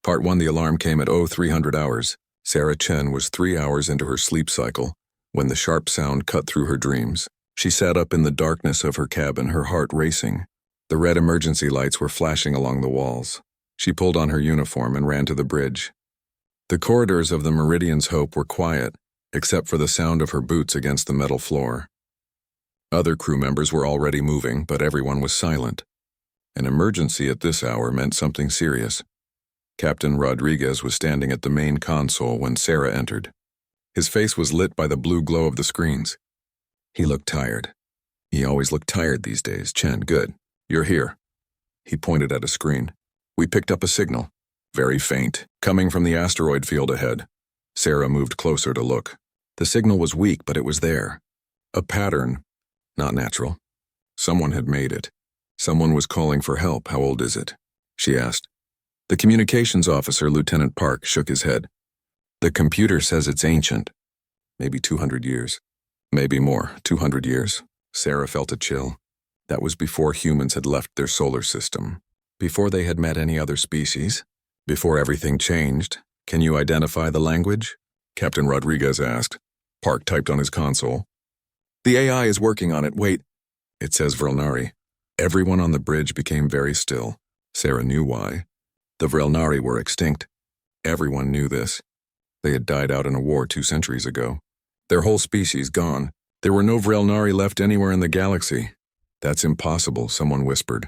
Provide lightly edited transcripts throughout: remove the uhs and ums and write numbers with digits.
Part 1. The alarm came at 0300 hours. Sarah Chen was 3 hours into her sleep cycle when the sharp sound cut through her dreams. She sat up in the darkness of her cabin, her heart racing. The red emergency lights were flashing along the walls. She pulled on her uniform and ran to the bridge. The corridors of the Meridian's Hope were quiet, except for the sound of her boots against the metal floor. Other crew members were already moving, but everyone was silent. An emergency at this hour meant something serious. Captain Rodriguez was standing at the main console when Sarah entered. His face was lit by the blue glow of the screens. He looked tired. He always looked tired these days. Chen, good. You're here. He pointed at a screen. We picked up a signal. Very faint, coming from the asteroid field ahead. Sarah moved closer to look. The signal was weak, but it was there. A pattern. Not natural. Someone had made it. Someone was calling for help. How old is it? She asked. The communications officer, Lieutenant Park, shook his head. The computer says it's ancient. Maybe 200 years. Maybe more. 200 years. Sarah felt a chill. That was before humans had left their solar system. Before they had met any other species. Before everything changed. Can you identify the language? Captain Rodriguez asked. Park typed on his console. The AI is working on it. Wait. It says Vrelnari. Everyone on the bridge became very still. Sarah knew why. The Vrelnari were extinct. Everyone knew this. They had died out in a war 2 centuries ago. Their whole species gone. There were no Vrelnari left anywhere in the galaxy. That's impossible, someone whispered.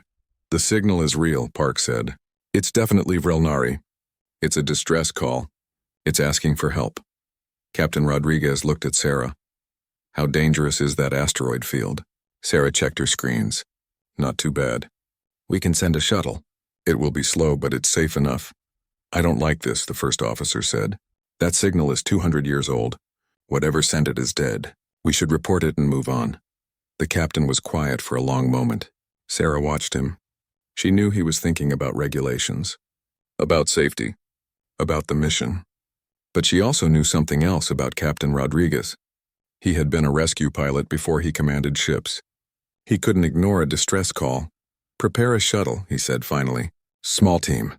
The signal is real, Park said. It's definitely Vrelnari. It's a distress call. It's asking for help. Captain Rodriguez looked at Sarah. How dangerous is that asteroid field? Sarah checked her screens. Not too bad. We can send a shuttle. It will be slow, but it's safe enough. I don't like this, the first officer said. That signal is 200 years old. Whatever sent it is dead. We should report it and move on. The captain was quiet for a long moment. Sarah watched him. She knew he was thinking about regulations, about safety, about the mission. But she also knew something else about Captain Rodriguez. He had been a rescue pilot before he commanded ships. He couldn't ignore a distress call. Prepare a shuttle, he said finally. Small team.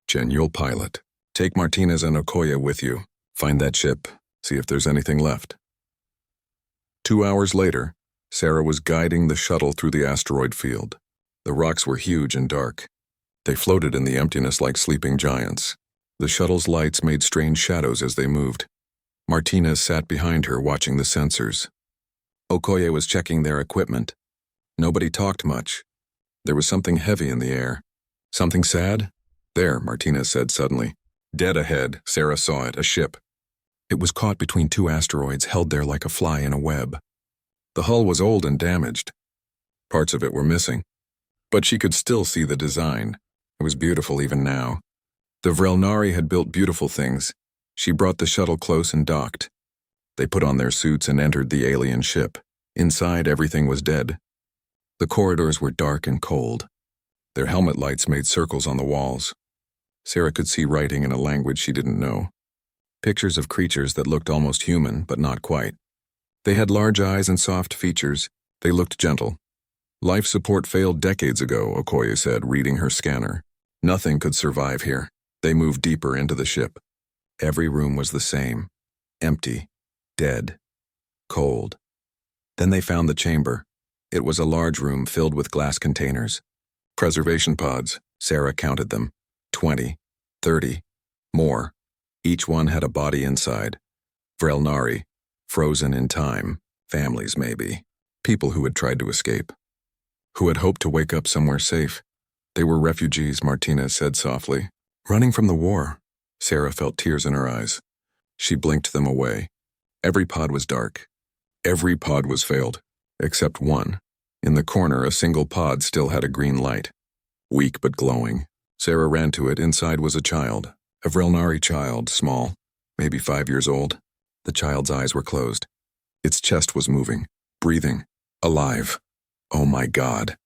Jen, you'll pilot. Take Martinez and Okoye with you. Find that ship. See if there's anything left. 2 hours later, Sarah was guiding the shuttle through the asteroid field. The rocks were huge and dark. They floated in the emptiness like sleeping giants. The shuttle's lights made strange shadows as they moved. Martinez sat behind her, watching the sensors. Okoye was checking their equipment. Nobody talked much. There was something heavy in the air. Something sad? There, Martinez said suddenly. Dead ahead, Sarah saw it, a ship. It was caught between 2 asteroids, held there like a fly in a web. The hull was old and damaged. Parts of it were missing. But she could still see the design. It was beautiful even now. The Vrelnari had built beautiful things. She brought the shuttle close and docked. They put on their suits and entered the alien ship. Inside, everything was dead. The corridors were dark and cold. Their helmet lights made circles on the walls. Sarah could see writing in a language she didn't know. Pictures of creatures that looked almost human, but not quite. They had large eyes and soft features. They looked gentle. Life support failed decades ago, Okoye said, reading her scanner. Nothing could survive here. They moved deeper into the ship. Every room was the same. Empty. Dead. Cold. Then they found the chamber. It was a large room filled with glass containers. Preservation pods. Sarah counted them. 20. 30. More. Each one had a body inside. Vrelnari. Frozen in time. Families, maybe. People who had tried to escape. Who had hoped to wake up somewhere safe. They were refugees, Martinez said softly. Running from the war. Sarah felt tears in her eyes. She blinked them away. Every pod was dark. Every pod was failed. Except one. In the corner, a single pod still had a green light. Weak but glowing. Sarah ran to it. Inside was a child. A Vrelnari child, small. Maybe 5 years old. The child's eyes were closed. Its chest was moving. Breathing. Alive. Oh my God.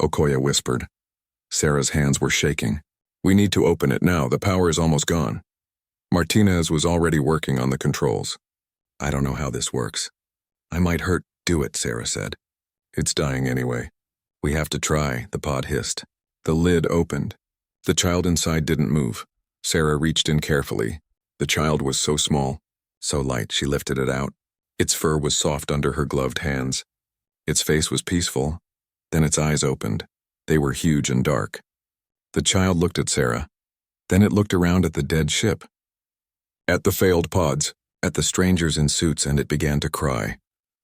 Okoye whispered. Sarah's hands were shaking. We need to open it now. The power is almost gone. Martinez was already working on the controls. I don't know how this works. I might hurt. Do it, Sarah said. It's dying anyway. We have to try, the pod hissed. The lid opened. The child inside didn't move. Sarah reached in carefully. The child was so small, so light she lifted it out. Its fur was soft under her gloved hands. Its face was peaceful. Then its eyes opened. They were huge and dark. The child looked at Sarah. Then it looked around at the dead ship, at the failed pods, at the strangers in suits, and it began to cry.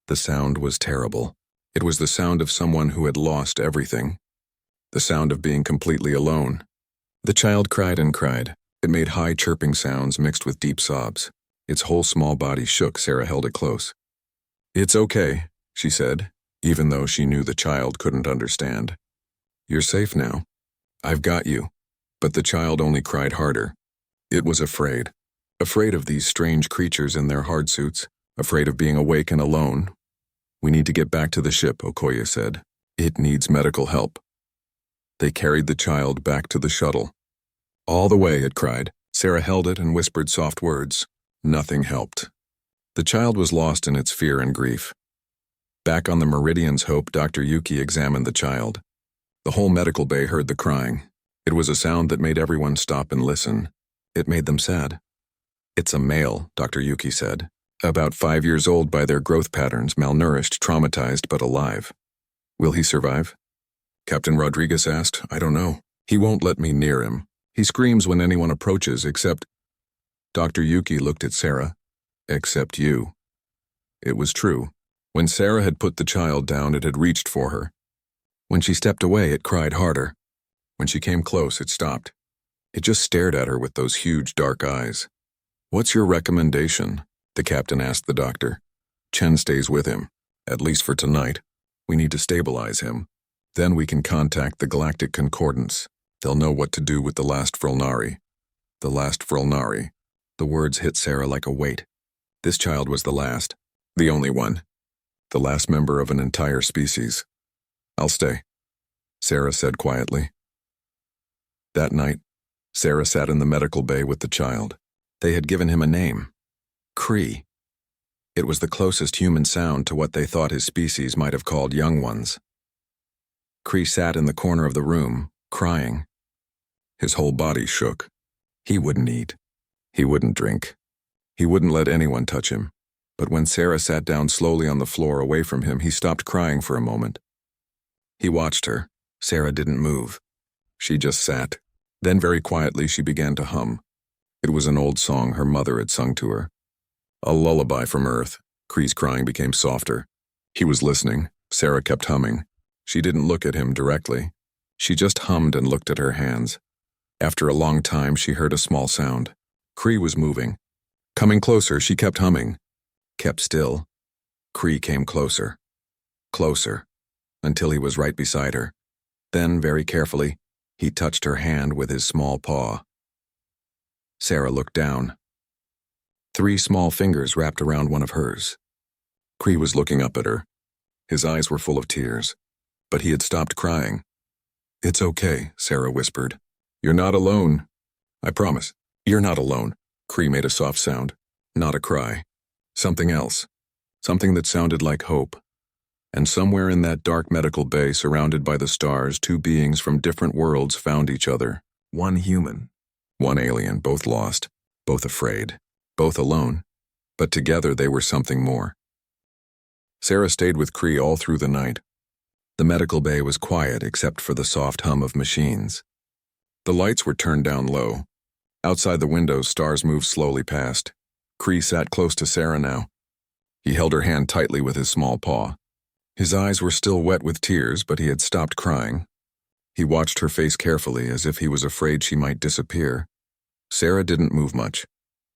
The sound was terrible. It was the sound of someone who had lost everything. The sound of being completely alone. The child cried and cried. It made high chirping sounds mixed with deep sobs. Its whole small body shook. Sarah held it close. "It's okay," she said, even though she knew the child couldn't understand. "You're safe now. I've got you." But the child only cried harder. It was afraid. Afraid of these strange creatures in their hard suits. Afraid of being awake and alone. "We need to get back to the ship," Okoye said. "It needs medical help." They carried the child back to the shuttle. "All the way," it cried. Sarah held it and whispered soft words. Nothing helped. The child was lost in its fear and grief. Back on the Meridian's Hope, Dr. Yuki examined the child. The whole medical bay heard the crying. It was a sound that made everyone stop and listen. It made them sad. "It's a male," Dr. Yuki said. "About 5 years old by their growth patterns, malnourished, traumatized, but alive. Will he survive?" Captain Rodriguez asked. "I don't know. He won't let me near him. He screams when anyone approaches, except—" Dr. Yuki looked at Sarah. "Except you." It was true. When Sarah had put the child down, it had reached for her. When she stepped away, it cried harder. When she came close, it stopped. It just stared at her with those huge dark eyes. "What's your recommendation?" the captain asked the doctor. "Chen stays with him, at least for tonight. We need to stabilize him. Then we can contact the Galactic Concordance. They'll know what to do with the last Vrelnari." The last Vrelnari. The words hit Sarah like a weight. This child was the last. The only one. The last member of an entire species. "I'll stay," Sarah said quietly. That night, Sarah sat in the medical bay with the child. They had given him a name. Cree. It was the closest human sound to what they thought his species might have called young ones. Cree sat in the corner of the room, crying. His whole body shook. He wouldn't eat. He wouldn't drink. He wouldn't let anyone touch him. But when Sarah sat down slowly on the floor away from him, he stopped crying for a moment. He watched her. Sarah didn't move. She just sat. Then very quietly she began to hum. It was an old song her mother had sung to her. A lullaby from Earth. Cree's crying became softer. He was listening. Sarah kept humming. She didn't look at him directly. She just hummed and looked at her hands. After a long time, she heard a small sound. Cree was moving. Coming closer, she kept humming. Kept still. Cree came closer. Closer. Until he was right beside her. Then, very carefully, he touched her hand with his small paw. Sarah looked down. 3 small fingers wrapped around one of hers. Cree was looking up at her. His eyes were full of tears. But he had stopped crying. "It's okay," Sarah whispered. "You're not alone. I promise. You're not alone." Cree made a soft sound. Not a cry. Something else. Something that sounded like hope. And somewhere in that dark medical bay, surrounded by the stars, 2 beings from different worlds found each other. 1 human. 1 alien, both lost. Both afraid. Both alone. But together they were something more. Sarah stayed with Cree all through the night. The medical bay was quiet except for the soft hum of machines. The lights were turned down low. Outside the windows, stars moved slowly past. Cree sat close to Sarah now. He held her hand tightly with his small paw. His eyes were still wet with tears, but he had stopped crying. He watched her face carefully, as if he was afraid she might disappear. Sarah didn't move much.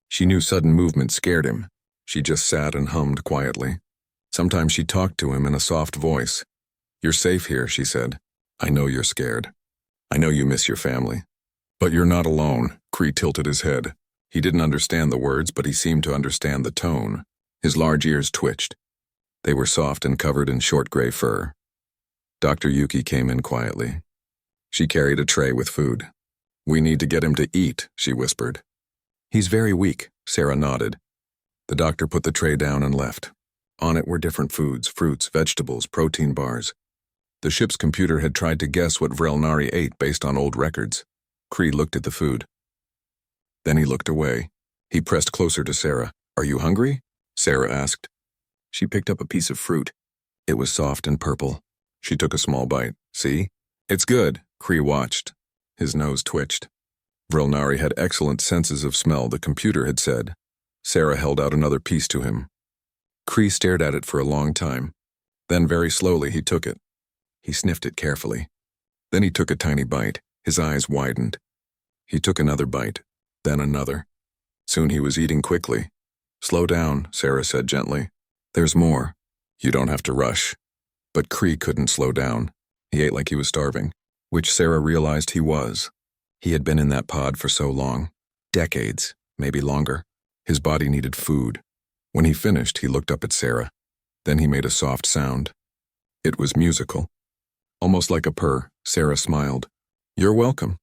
She knew sudden movement scared him. She just sat and hummed quietly. Sometimes she talked to him in a soft voice. "You're safe here," she said. "I know you're scared. I know you miss your family. But you're not alone." Cree tilted his head. He didn't understand the words, but he seemed to understand the tone. His large ears twitched. They were soft and covered in short gray fur. Dr. Yuki came in quietly. She carried a tray with food. "We need to get him to eat," she whispered. "He's very weak," Sarah nodded. The doctor put the tray down and left. On it were different foods, fruits, vegetables, protein bars. The ship's computer had tried to guess what Vrelnari ate based on old records. Cree looked at the food. Then he looked away. He pressed closer to Sarah. "Are you hungry?" Sarah asked. She picked up a piece of fruit. It was soft and purple. She took a small bite. "See? It's good." Kree watched. His nose twitched. Vrelnari had excellent senses of smell, the computer had said. Sarah held out another piece to him. Kree stared at it for a long time. Then very slowly he took it. He sniffed it carefully. Then he took a tiny bite. His eyes widened. He took another bite, then another. Soon he was eating quickly. "Slow down," Sarah said gently. "There's more. You don't have to rush." But Kree couldn't slow down. He ate like he was starving, which Sarah realized he was. He had been in that pod for so long. Decades, maybe longer. His body needed food. When he finished, he looked up at Sarah. Then he made a soft sound. It was musical. Almost like a purr, Sarah smiled. "You're welcome."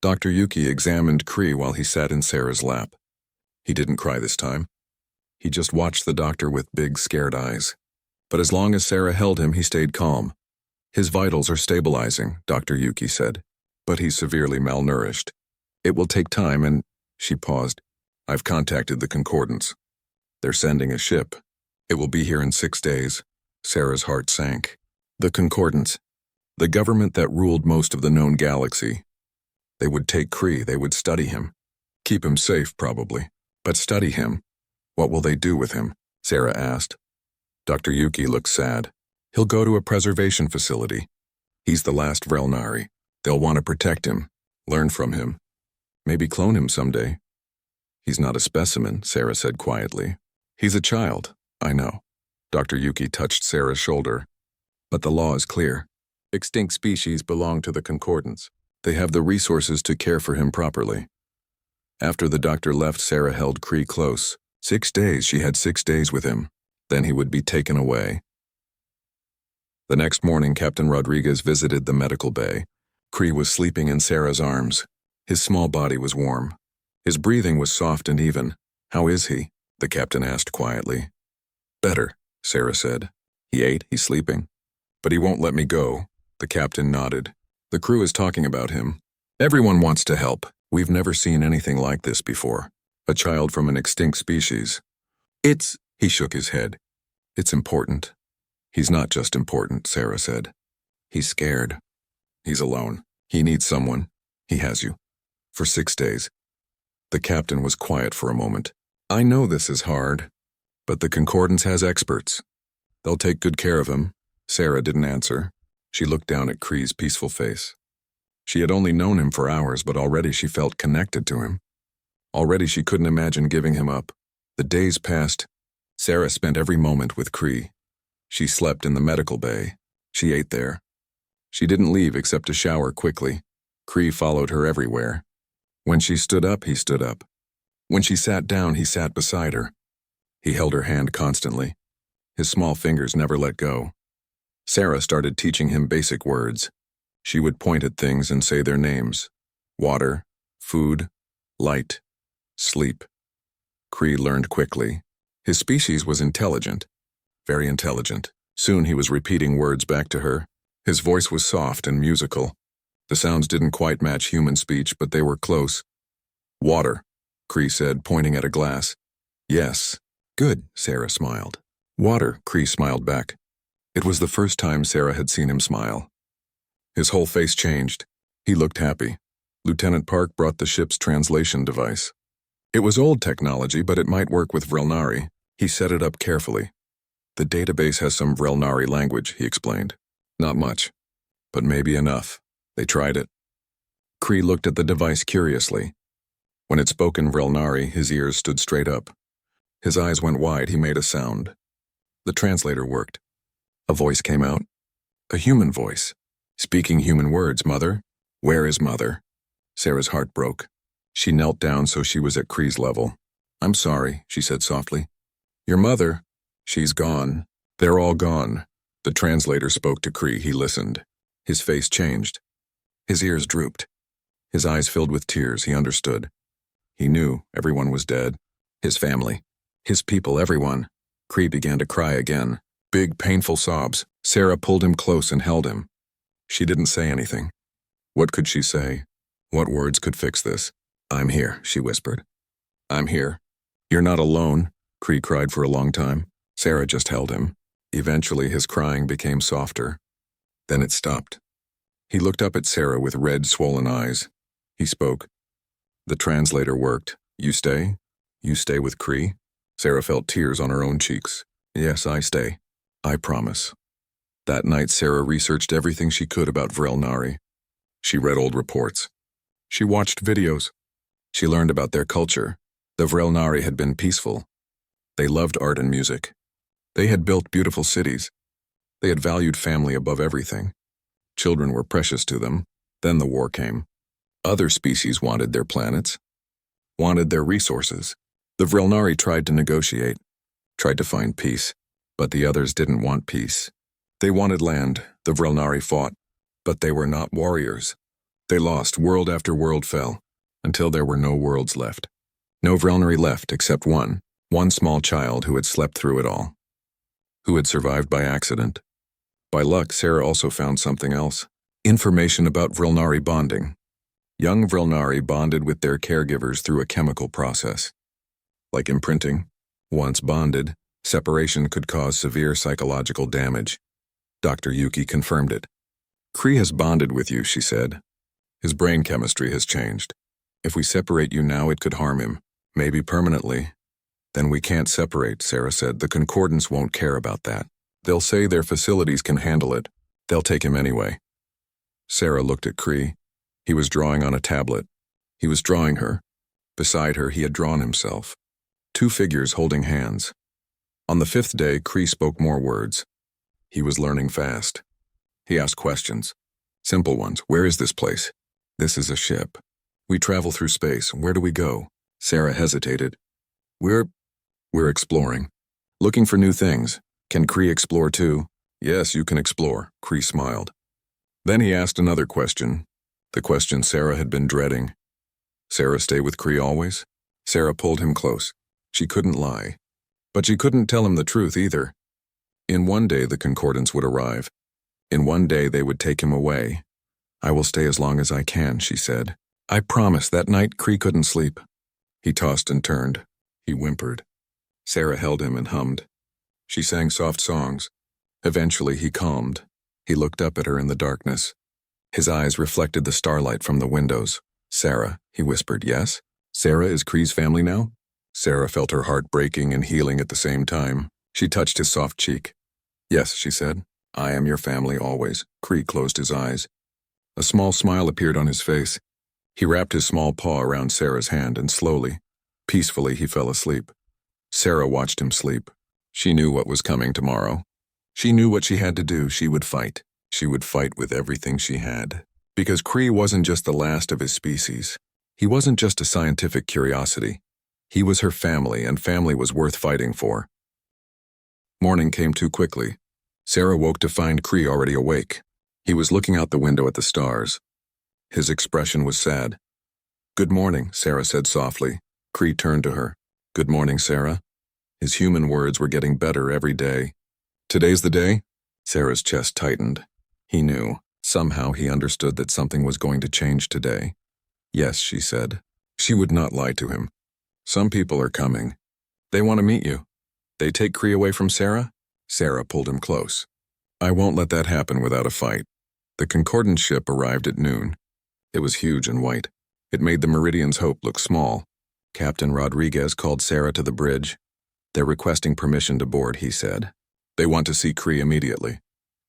Dr. Yuki examined Kree while he sat in Sarah's lap. He didn't cry this time. He just watched the doctor with big, scared eyes. But as long as Sarah held him, he stayed calm. "His vitals are stabilizing," Dr. Yuki said, "but he's severely malnourished. It will take time and—" She paused. "I've contacted the Concordance. They're sending a ship. It will be here in 6 days." Sarah's heart sank. The Concordance. The government that ruled most of the known galaxy. They would take Kree, they would study him. Keep him safe, probably. But study him. What will they do with him? Sarah asked. Dr. Yuki looked sad. He'll go to a preservation facility. He's the last Vrelnari. They'll want to protect him, learn from him. Maybe clone him someday. He's not a specimen, Sarah said quietly. He's a child, I know. Dr. Yuki touched Sarah's shoulder. But the law is clear. Extinct species belong to the Concordance. They have the resources to care for him properly. After the doctor left, Sarah held Kree close. 6 days, she had 6 days with him. Then he would be taken away. The next morning, Captain Rodriguez visited the medical bay. Kree was sleeping in Sarah's arms. His small body was warm. His breathing was soft and even. How is he? The captain asked quietly. Better, Sarah said. He ate, he's sleeping. But he won't let me go. The captain nodded. The crew is talking about him. Everyone wants to help. We've never seen anything like this before. A child from an extinct species. He shook his head. It's important. He's not just important, Sarah said. He's scared. He's alone. He needs someone. He has you. For 6 days. The captain was quiet for a moment. I know this is hard, but the Concordance has experts. They'll take good care of him. Sarah didn't answer. She looked down at Kree's peaceful face. She had only known him for hours, but already she felt connected to him. Already she couldn't imagine giving him up. The days passed. Sarah spent every moment with Kree. She slept in the medical bay. She ate there. She didn't leave except to shower quickly. Kree followed her everywhere. When she stood up, he stood up. When she sat down, he sat beside her. He held her hand constantly. His small fingers never let go. Sarah started teaching him basic words. She would point at things and say their names. Water, food, light, sleep. Kree learned quickly. His species was intelligent. Very intelligent. Soon he was repeating words back to her. His voice was soft and musical. The sounds didn't quite match human speech, but they were close. Water, Kree said, pointing at a glass. Yes. Good, Sarah smiled. Water, Kree smiled back. It was the first time Sarah had seen him smile. His whole face changed. He looked happy. Lieutenant Park brought the ship's translation device. It was old technology, but it might work with Vrelnari. He set it up carefully. The database has some Vrelnari language, he explained. Not much, but maybe enough. They tried it. Kree looked at the device curiously. When it spoke in Vrelnari, his ears stood straight up. His eyes went wide, he made a sound. The translator worked. A voice came out. A human voice. Speaking human words, Mother. Where is Mother? Sarah's heart broke. She knelt down so she was at Kree's level. I'm sorry, she said softly. Your mother? She's gone. They're all gone. The translator spoke to Kree. He listened. His face changed. His ears drooped. His eyes filled with tears. He understood. He knew everyone was dead. His family. His people, everyone. Kree began to cry again. Big, painful sobs. Sarah pulled him close and held him. She didn't say anything. What could she say? What words could fix this? I'm here, she whispered. I'm here. You're not alone, Cree cried for a long time. Sarah just held him. Eventually, his crying became softer. Then it stopped. He looked up at Sarah with red, swollen eyes. He spoke. The translator worked. You stay? You stay with Cree? Sarah felt tears on her own cheeks. Yes, I stay. I promise. That night, Sarah researched everything she could about Vrelnari. She read old reports. She watched videos. She learned about their culture. The Vrelnari had been peaceful. They loved art and music. They had built beautiful cities. They had valued family above everything. Children were precious to them. Then the war came. Other species wanted their planets, wanted their resources. The Vrelnari tried to negotiate, tried to find peace, but the others didn't want peace. They wanted land. The Vrelnari fought, but they were not warriors. They lost. World after world fell, until there were no worlds left. No Vrelnari left except one small child who had slept through it all, who had survived by accident. By luck, Sarah also found something else. Information about Vrelnari bonding. Young Vrelnari bonded with their caregivers through a chemical process. Like imprinting, once bonded, separation could cause severe psychological damage. Dr. Yuki confirmed it. Cree has bonded with you, she said. His brain chemistry has changed. If we separate you now, it could harm him, maybe permanently. Then we can't separate, Sarah said. The Concordance won't care about that. They'll say their facilities can handle it. They'll take him anyway. Sarah looked at Cree. He was drawing on a tablet. He was drawing her. Beside her, he had drawn himself. Two figures holding hands. On the fifth day, Cree spoke more words. He was learning fast. He asked questions. Simple ones. Where is this place? This is a ship. We travel through space. Where do we go? Sarah hesitated. We're exploring. Looking for new things. Can Cree explore too? Yes, you can explore, Cree smiled. Then he asked another question. The question Sarah had been dreading. Sarah stay with Cree always? Sarah pulled him close. She couldn't lie. But she couldn't tell him the truth either. In one day the Concordance would arrive. In one day they would take him away. I will stay as long as I can, she said. I promise. That night Cree couldn't sleep. He tossed and turned. He whimpered. Sarah held him and hummed. She sang soft songs. Eventually he calmed. He looked up at her in the darkness. His eyes reflected the starlight from the windows. Sarah, he whispered. Yes? Sarah is Cree's family now? Sarah felt her heart breaking and healing at the same time. She touched his soft cheek. Yes, she said. I am your family always. Cree closed his eyes. A small smile appeared on his face. He wrapped his small paw around Sarah's hand and slowly, peacefully he fell asleep. Sarah watched him sleep. She knew what was coming tomorrow. She knew what she had to do. She would fight. She would fight with everything she had. Because Cree wasn't just the last of his species. He wasn't just a scientific curiosity. He was her family, and family was worth fighting for. Morning came too quickly. Sarah woke to find Cree already awake. He was looking out the window at the stars. His expression was sad. Good morning, Sarah said softly. Cree turned to her. Good morning, Sarah. His human words were getting better every day. Today's the day? Sarah's chest tightened. He knew. Somehow he understood that something was going to change today. Yes, she said. She would not lie to him. Some people are coming. They want to meet you. They take Cree away from Sarah? Sarah pulled him close. I won't let that happen without a fight. The Concordance ship arrived at noon. It was huge and white. It made the Meridian's Hope look small. Captain Rodriguez called Sarah to the bridge. They're requesting permission to board, he said. They want to see Cree immediately.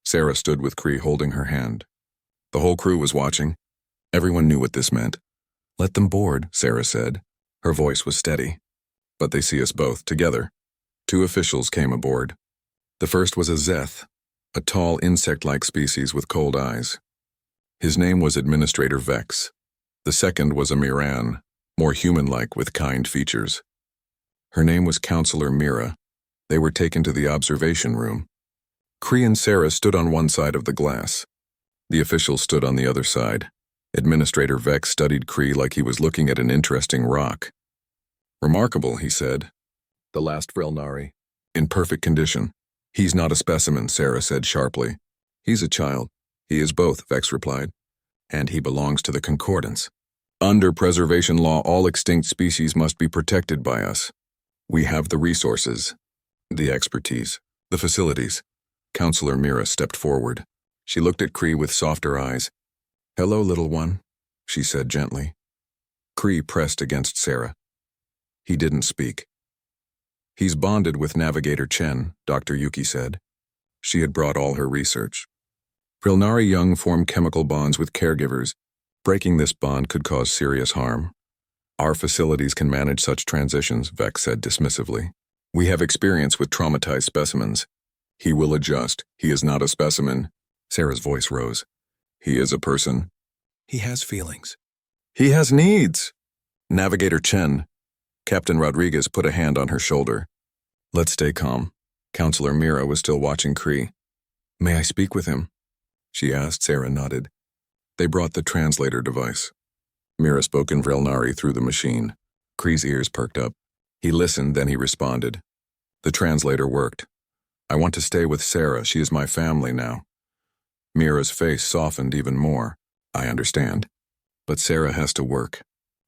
Sarah stood with Cree holding her hand. The whole crew was watching. Everyone knew what this meant. Let them board, Sarah said. Her voice was steady. But they see us both, together. Two officials came aboard. The first was a Zeth, a tall insect-like species with cold eyes. His name was Administrator Vex. The second was a Miran, more human-like with kind features. Her name was Counselor Mira. They were taken to the observation room. Cree and Sarah stood on one side of the glass. The officials stood on the other side. Administrator Vex studied Cree like he was looking at an interesting rock. Remarkable, he said. The last Vrelnari. In perfect condition. He's not a specimen, Sarah said sharply. He's a child. He is both, Vex replied. And he belongs to the Concordance. Under preservation law, all extinct species must be protected by us. We have the resources, the expertise, the facilities. Counselor Mira stepped forward. She looked at Cree with softer eyes. "Hello, little one," she said gently. Cree pressed against Sarah. He didn't speak. "He's bonded with Navigator Chen," Dr. Yuki said. She had brought all her research. Rilnari young form chemical bonds with caregivers. Breaking this bond could cause serious harm. "Our facilities can manage such transitions," Vex said dismissively. "We have experience with traumatized specimens. He will adjust. He is not a specimen." Sarah's voice rose. "He is a person. He has feelings. He has needs." Navigator Chen. Captain Rodriguez put a hand on her shoulder. "Let's stay calm." Counselor Mira was still watching Cree. "May I speak with him?" she asked. Sarah nodded. They brought the translator device. Mira spoke in Vrelnari through the machine. Cree's ears perked up. He listened, then he responded. The translator worked. "I want to stay with Sarah. She is my family now." Mira's face softened even more. "I understand. But Sarah has to work.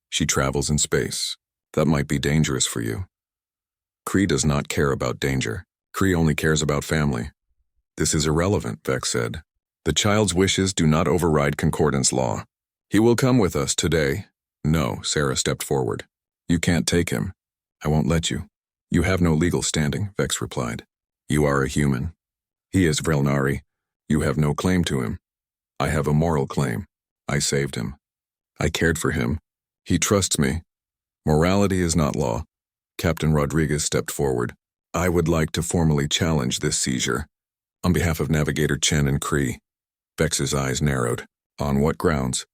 She travels in space. That might be dangerous for you." Cree does not care about danger. Cree only cares about family. "This is irrelevant," Vex said. "The child's wishes do not override concordance law. He will come with us today." "No," Sarah stepped forward. "You can't take him. I won't let you." "You have no legal standing," Vex replied. "You are a human. He is Vrelnari. You have no claim to him. I have a moral claim. I saved him. I cared for him. He trusts me. Morality is not law." Captain Rodriguez stepped forward. "I would like to formally challenge this seizure. On behalf of Navigator Chen and Cree." Vex's eyes narrowed. "On what grounds?"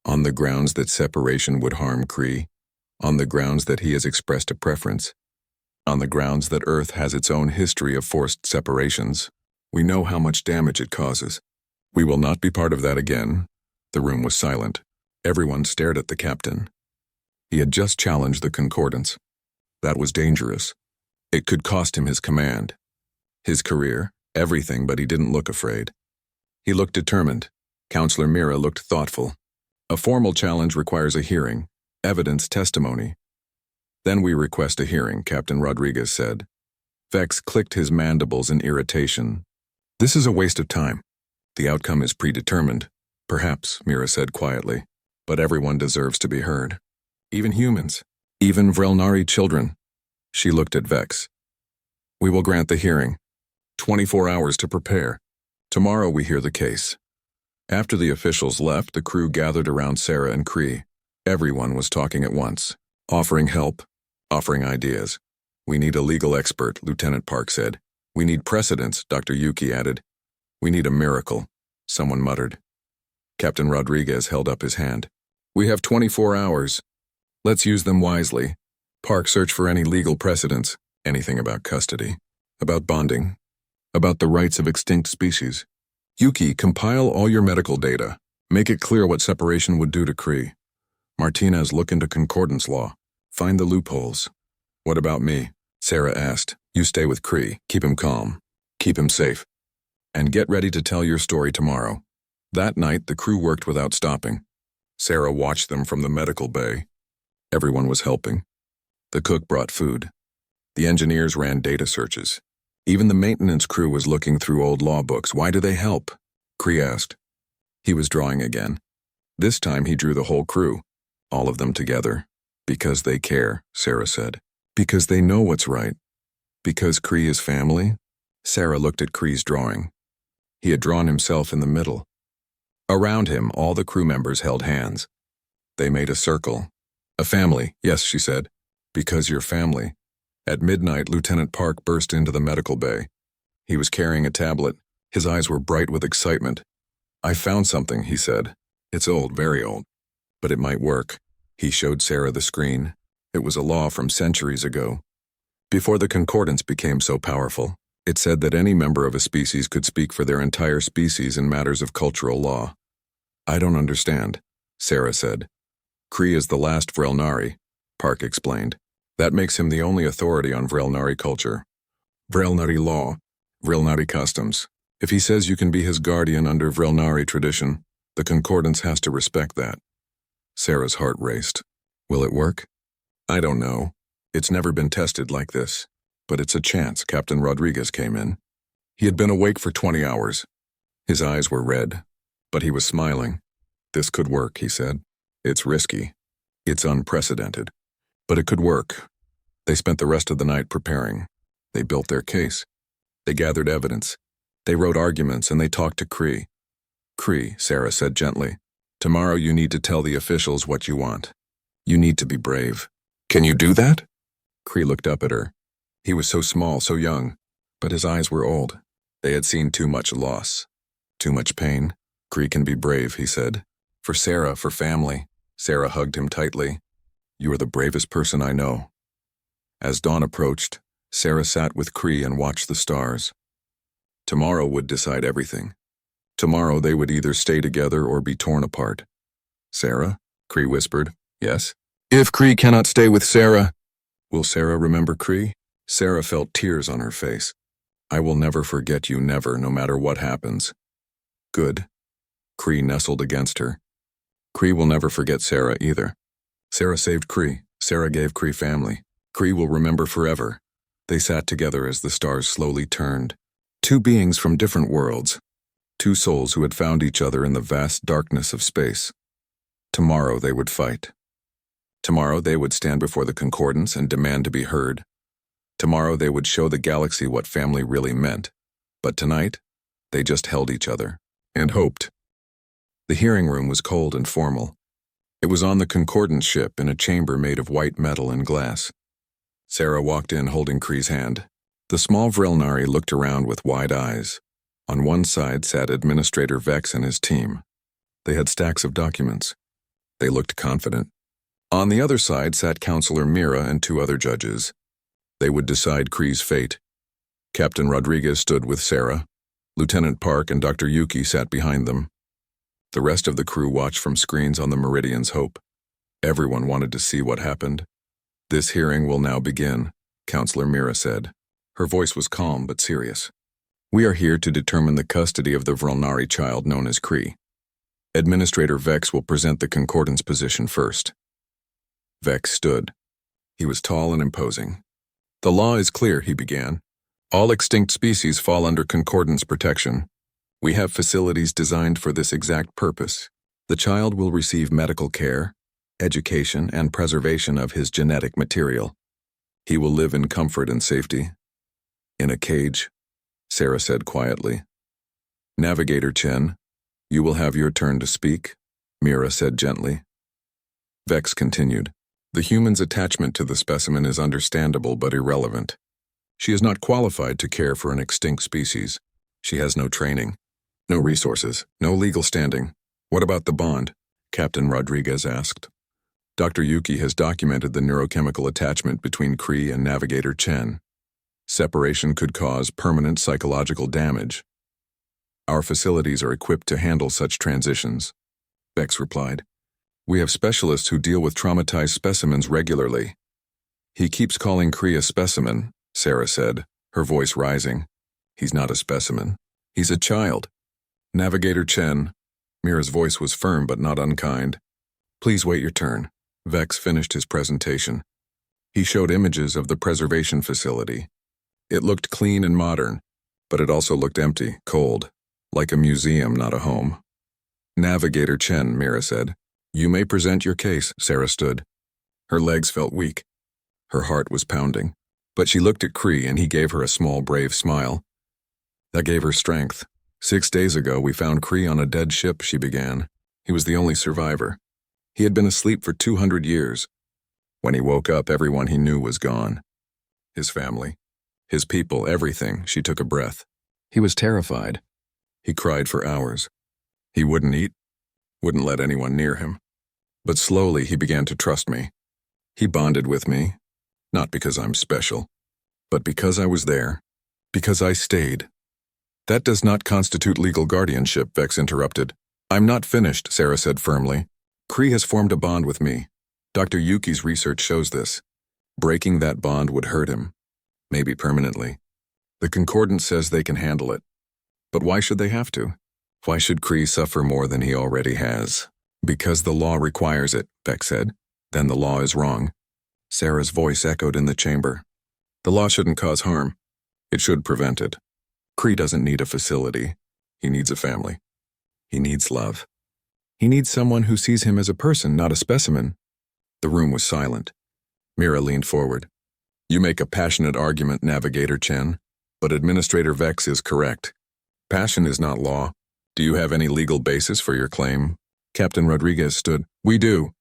"On the grounds that separation would harm Cree. On the grounds that he has expressed a preference. On the grounds that Earth has its own history of forced separations. We know how much damage it causes. We will not be part of that again." The room was silent. Everyone stared at the captain. He had just challenged the concordance. That was dangerous. It could cost him his command, his career, everything, but he didn't look afraid. He looked determined. Counselor Mira looked thoughtful. "A formal challenge requires a hearing, evidence, testimony." "Then we request a hearing," Captain Rodriguez said. Vex clicked his mandibles in irritation. "This is a waste of time. The outcome is predetermined." "Perhaps," Mira said quietly, "but everyone deserves to be heard. Even humans. Even Vrelnari children." She looked at Vex. "We will grant the hearing. 24 hours to prepare. Tomorrow we hear the case." After the officials left, the crew gathered around Sarah and Cree. Everyone was talking at once, offering help, offering ideas. "We need a legal expert," Lieutenant Park said. "We need precedents," Dr. Yuki added. "We need a miracle," someone muttered. Captain Rodriguez held up his hand. "We have 24 hours. Let's use them wisely. Park, search for any legal precedents, anything about custody, about bonding, about the rights of extinct species. Yuki, compile all your medical data. Make it clear what separation would do to Cree. Martinez, look into concordance law. Find the loopholes." "What about me?" Sarah asked. "You stay with Cree. Keep him calm. Keep him safe. And get ready to tell your story tomorrow." That night, the crew worked without stopping. Sarah watched them from the medical bay. Everyone was helping. The cook brought food. The engineers ran data searches. Even the maintenance crew was looking through old law books. "Why do they help?" Cree asked. He was drawing again. This time he drew the whole crew, all of them together. "Because they care," Sarah said. "Because they know what's right. Because Cree is family." Sarah looked at Cree's drawing. He had drawn himself in the middle. Around him, all the crew members held hands. They made a circle. "A family, yes," she said. "Because you're family." At midnight, Lieutenant Park burst into the medical bay. He was carrying a tablet. His eyes were bright with excitement. "I found something," he said. "It's old, very old. But it might work." He showed Sarah the screen. It was a law from centuries ago. Before the concordance became so powerful, it said that any member of a species could speak for their entire species in matters of cultural law. "I don't understand," Sarah said. "Cree is the last Vrelnari," Park explained. "That makes him the only authority on Vrelnari culture. Vrelnari law, Vrelnari customs. If he says you can be his guardian under Vrelnari tradition, the concordance has to respect that." Sarah's heart raced. Will it work? I don't know. It's never been tested like this. But it's a chance. Captain Rodriguez came in. He had been awake for 20 hours. His eyes were red, but he was smiling. This could work, he said. It's risky. It's unprecedented. But it could work. They spent the rest of the night preparing. They built their case. They gathered evidence. They wrote arguments and they talked to Cree. Cree, Sarah said gently, tomorrow you need to tell the officials what you want. You need to be brave. Can you do that? Cree looked up at her. He was so small, so young, but his eyes were old. They had seen too much loss, too much pain. Cree can be brave, he said. For Sarah, for family. Sarah hugged him tightly. You are the bravest person I know. As dawn approached, Sarah sat with Cree and watched the stars. Tomorrow would decide everything. Tomorrow they would either stay together or be torn apart. Sarah? Cree whispered. Yes? If Cree cannot stay with Sarah, will Sarah remember Cree? Sarah felt tears on her face. I will never forget you, never, no matter what happens. Good. Cree nestled against her. Cree will never forget Sarah either. Sarah saved Cree. Sarah gave Cree family. Cree will remember forever. They sat together as the stars slowly turned. Two beings from different worlds. Two souls who had found each other in the vast darkness of space. Tomorrow they would fight. Tomorrow they would stand before the concordance and demand to be heard. Tomorrow they would show the galaxy what family really meant. But tonight, they just held each other and hoped. The hearing room was cold and formal. It was on the concordance ship in a chamber made of white metal and glass. Sarah walked in holding Cree's hand. The small Vrilnari looked around with wide eyes. On one side sat Administrator Vex and his team. They had stacks of documents. They looked confident. On the other side sat Counselor Mira and two other judges. They would decide Cree's fate. Captain Rodriguez stood with Sarah. Lieutenant Park and Dr. Yuki sat behind them. The rest of the crew watched from screens on the Meridian's Hope. Everyone wanted to see what happened. This hearing will now begin, Counselor Mira said. Her voice was calm but serious. We are here to determine the custody of the Vrilnari child known as Cree. Administrator Vex will present the concordance position first. Vex stood. He was tall and imposing. The law is clear, he began. All extinct species fall under concordance protection. We have facilities designed for this exact purpose. The child will receive medical care, education, and preservation of his genetic material. He will live in comfort and safety. In a cage, Sarah said quietly. Navigator Chen, you will have your turn to speak, Mira said gently. Vex continued. The human's attachment to the specimen is understandable but irrelevant. She is not qualified to care for an extinct species. She has no training, no resources, no legal standing. What about the bond? Captain Rodriguez asked. Dr. Yuki has documented the neurochemical attachment between Cree and Navigator Chen. Separation could cause permanent psychological damage. Our facilities are equipped to handle such transitions, Vex replied. We have specialists who deal with traumatized specimens regularly. He keeps calling Cree a specimen, Sarah said, her voice rising. He's not a specimen. He's a child. Navigator Chen. Mira's voice was firm but not unkind. Please wait your turn. Vex finished his presentation. He showed images of the preservation facility. It looked clean and modern, but it also looked empty, cold, like a museum, not a home. Navigator Chen, Mira said. You may present your case, Sarah stood. Her legs felt weak. Her heart was pounding. But she looked at Cree and he gave her a small, brave smile. That gave her strength. 6 days ago, we found Cree on a dead ship, she began. He was the only survivor. He had been asleep for 200 years. When he woke up, everyone he knew was gone. His family, his people, everything. She took a breath. He was terrified. He cried for hours. He wouldn't eat, wouldn't let anyone near him. But slowly he began to trust me. He bonded with me, not because I'm special, but because I was there, because I stayed. That does not constitute legal guardianship, Vex interrupted. I'm not finished, Sarah said firmly. Cree has formed a bond with me. Dr. Yuki's research shows this. Breaking that bond would hurt him, maybe permanently. The concordance says they can handle it. But why should they have to? Why should Cree suffer more than he already has? Because the law requires it, Beck said. Then the law is wrong. Sarah's voice echoed in the chamber. The law shouldn't cause harm. It should prevent it. Kree doesn't need a facility. He needs a family. He needs love. He needs someone who sees him as a person, not a specimen. The room was silent. Mira leaned forward. You make a passionate argument, Navigator Chen, but Administrator Vex is correct. Passion is not law. Do you have any legal basis for your claim? Captain Rodriguez stood. We do.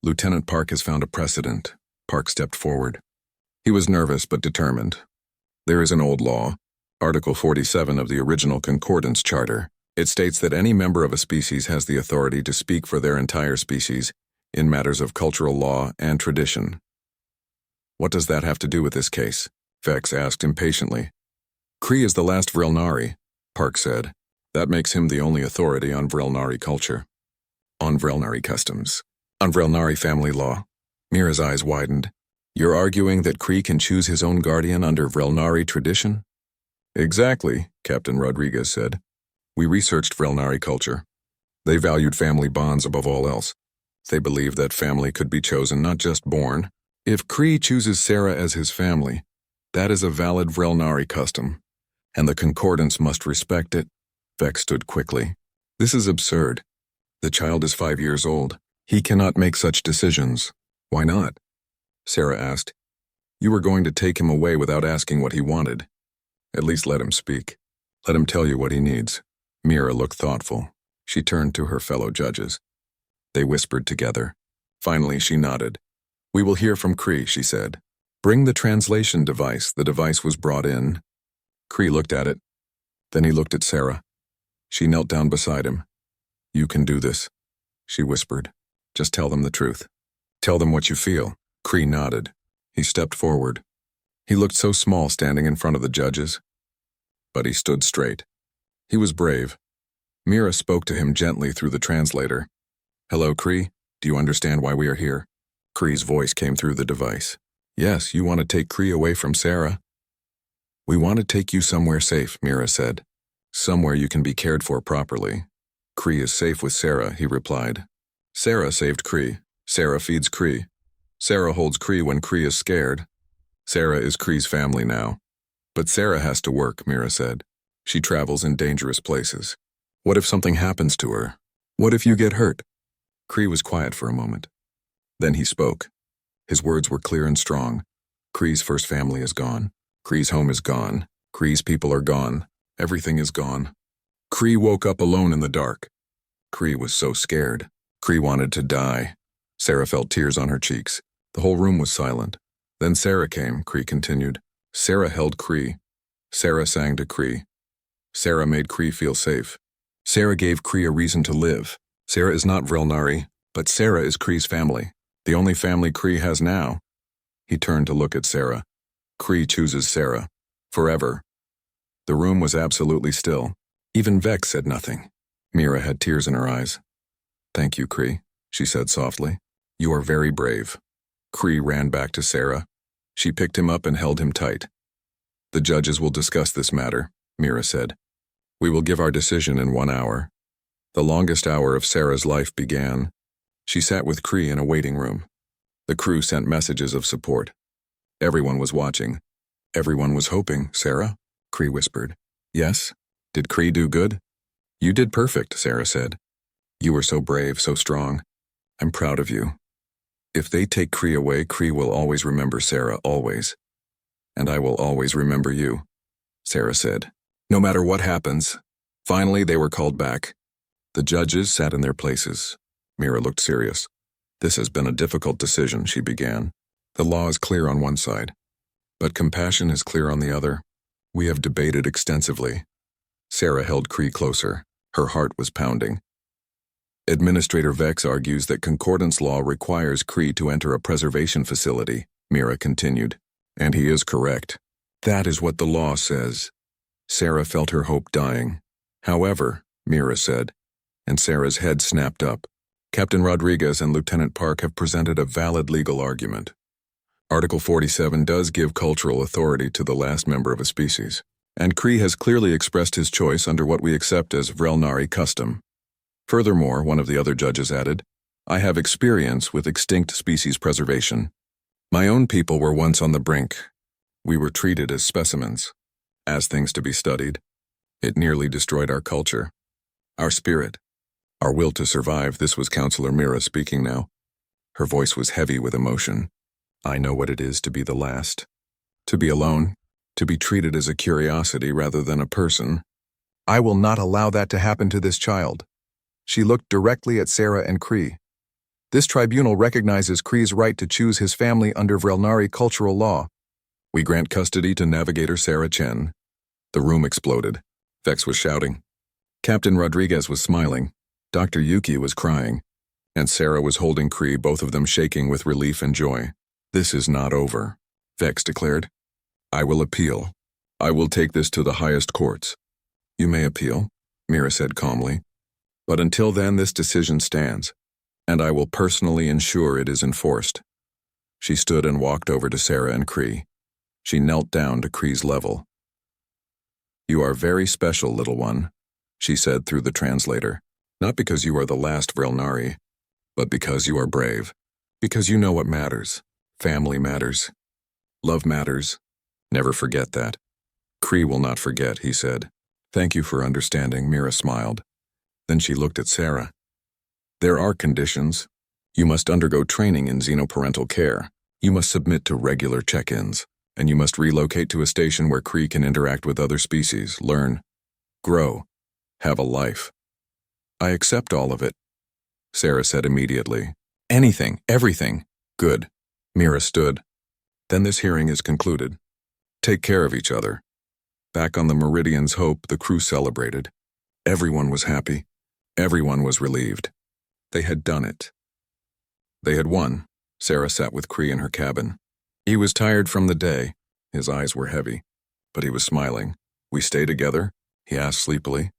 Lieutenant Park has found a precedent. Park stepped forward. He was nervous but determined. There is an old law, Article 47 of the original Concordance Charter. It states that any member of a species has the authority to speak for their entire species in matters of cultural law and tradition. What does that have to do with this case? Vex asked impatiently. Kree is the last Vrilnari, Park said. That makes him the only authority on Vrilnari culture. On Vrilnari customs. On Vrilnari family law. Mira's eyes widened. You're arguing that Kree can choose his own guardian under Vrilnari tradition? Exactly, Captain Rodriguez said. We researched Vrilnari culture. They valued family bonds above all else. They believed that family could be chosen, not just born. If Kree chooses Sarah as his family, that is a valid Vrilnari custom, and the Concordance must respect it. Vex stood quickly. This is absurd. The child is 5 years old. He cannot make such decisions. Why not? Sarah asked. You were going to take him away without asking what he wanted. At least let him speak. Let him tell you what he needs. Mira looked thoughtful. She turned to her fellow judges. They whispered together. Finally, she nodded. We will hear from Kree, she said. Bring the translation device. The device was brought in. Kree looked at it. Then he looked at Sarah. She knelt down beside him. You can do this, she whispered. Just tell them the truth. Tell them what you feel. Kree nodded. He stepped forward. He looked so small standing in front of the judges. But he stood straight. He was brave. Mira spoke to him gently through the translator. Hello, Kree. Do you understand why we are here? Kree's voice came through the device. Yes, you want to take Kree away from Sarah? We want to take you somewhere safe, Mira said. Somewhere you can be cared for properly. Kree is safe with Sarah, he replied. Sarah saved Kree. Sarah feeds Kree. Sarah holds Kree when Kree is scared. Sarah is Kree's family now. But Sarah has to work, Mira said. She travels in dangerous places. What if something happens to her? What if you get hurt? Kree was quiet for a moment. Then he spoke. His words were clear and strong. Kree's first family is gone. Kree's home is gone. Kree's people are gone. Everything is gone. Kree woke up alone in the dark. Kree was so scared. Kree wanted to die. Sarah felt tears on her cheeks. The whole room was silent. Then Sarah came, Kree continued. Sarah held Kree. Sarah sang to Kree. Sarah made Kree feel safe. Sarah gave Kree a reason to live. Sarah is not Vrilnari, but Sarah is Kree's family. The only family Kree has now. He turned to look at Sarah. Kree chooses Sarah. Forever. The room was absolutely still. Even Vex said nothing. Mira had tears in her eyes. Thank you, Kree, she said softly. You are very brave. Kree ran back to Sarah. She picked him up and held him tight. The judges will discuss this matter, Mira said. We will give our decision in 1 hour. The longest hour of Sarah's life began. She sat with Kree in a waiting room. The crew sent messages of support. Everyone was watching. Everyone was hoping, Sarah? Kree whispered. Yes? Did Kree do good? You did perfect, Sarah said. You were so brave, so strong. I'm proud of you. If they take Kree away, Kree will always remember Sarah, always. And I will always remember you, Sarah said. No matter what happens. Finally, they were called back. The judges sat in their places. Mira looked serious. This has been a difficult decision, she began. The law is clear on one side, but compassion is clear on the other. We have debated extensively. Sarah held Kree closer. Her heart was pounding. Administrator Vex argues that concordance law requires Kree to enter a preservation facility, Mira continued. And he is correct. That is what the law says. Sarah felt her hope dying. However, Mira said, and Sarah's head snapped up, Captain Rodriguez and Lieutenant Park have presented a valid legal argument. Article 47 does give cultural authority to the last member of a species, and Kree has clearly expressed his choice under what we accept as Vrilnari custom. Furthermore, one of the other judges added, I have experience with extinct species preservation. My own people were once on the brink. We were treated as specimens, as things to be studied. It nearly destroyed our culture, our spirit, our will to survive. This was Counselor Mira speaking now. Her voice was heavy with emotion. I know what it is to be the last. To be alone, to be treated as a curiosity rather than a person. I will not allow that to happen to this child. She looked directly at Sarah and Cree. This tribunal recognizes Cree's right to choose his family under Vrelnari cultural law. We grant custody to Navigator Sarah Chen. The room exploded. Vex was shouting. Captain Rodriguez was smiling. Dr. Yuki was crying. And Sarah was holding Cree, both of them shaking with relief and joy. This is not over, Vex declared. I will appeal. I will take this to the highest courts. You may appeal, Mira said calmly. But until then, this decision stands, and I will personally ensure it is enforced. She stood and walked over to Sarah and Cree. She knelt down to Cree's level. You are very special, little one, she said through the translator. Not because you are the last Vrelnari, but because you are brave. Because you know what matters. Family matters. Love matters. Never forget that. Cree will not forget, he said. Thank you for understanding, Mira smiled. Then she looked at Sarah. There are conditions. You must undergo training in xenoparental care. You must submit to regular check-ins. And you must relocate to a station where Cree can interact with other species, learn, grow, have a life. I accept all of it, Sarah said immediately. Anything, everything. Good. Mira stood. Then this hearing is concluded. Take care of each other. Back on the Meridian's Hope, the crew celebrated. Everyone was happy. Everyone was relieved. They had done it. They had won. Sarah sat with Cree in her cabin. He was tired from the day. His eyes were heavy, but he was smiling. We stay together? He asked sleepily.